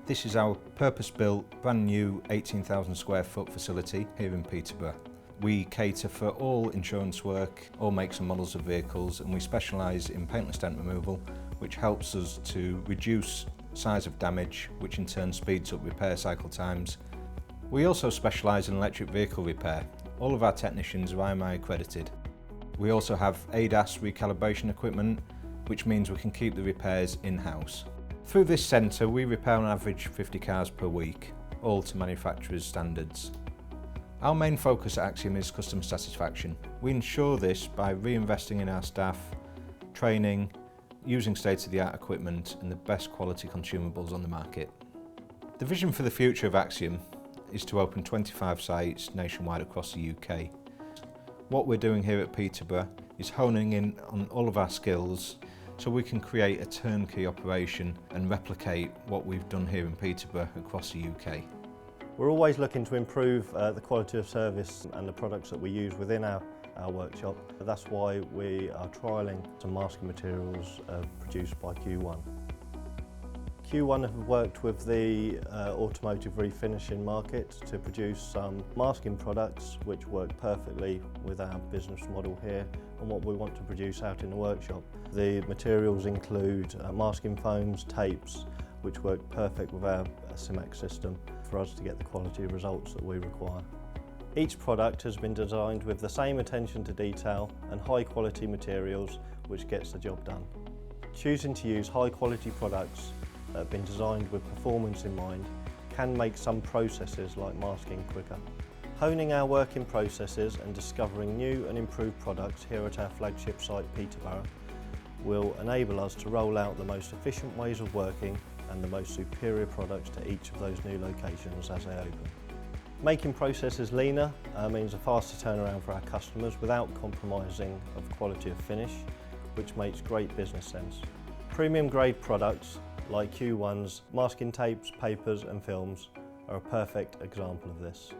This is our purpose-built, brand new 18,000 square foot facility here in Peterborough. We cater for all insurance work, all makes and models of vehicles, and we specialise in paintless dent removal, which helps us to reduce size of damage, which in turn speeds up repair cycle times. We also specialise in electric vehicle repair. All of our technicians are IMI accredited. We also have ADAS recalibration equipment, which means we can keep the repairs in-house. Through this centre, we repair on average 50 cars per week, all to manufacturers' standards. Our main focus at Axiom is customer satisfaction. We ensure this by reinvesting in our staff, training, using state-of-the-art equipment and the best quality consumables on the market. The vision for the future of Axiom is to open 25 sites nationwide across the UK. What we're doing here at Peterborough is honing in on all of our skills so we can create a turnkey operation and replicate what we've done here in Peterborough across the UK. We're always looking to improve the quality of service and the products that we use within our workshop. That's why we are trialling some masking materials produced by Q1. Q1 have worked with the automotive refinishing market to produce some masking products which work perfectly with our business model here and what we want to produce out in the workshop. The materials include masking foams, tapes, which work perfect with our CIMAX system for us to get the quality results that we require. Each product has been designed with the same attention to detail and high quality materials which gets the job done. Choosing to use high quality products that have been designed with performance in mind can make some processes like masking quicker. Honing our working processes and discovering new and improved products here at our flagship site Peterborough will enable us to roll out the most efficient ways of working and the most superior products to each of those new locations as they open. Making processes leaner means a faster turnaround for our customers without compromising of quality of finish, which makes great business sense. Premium grade products like Q1's masking tapes, papers and films are a perfect example of this.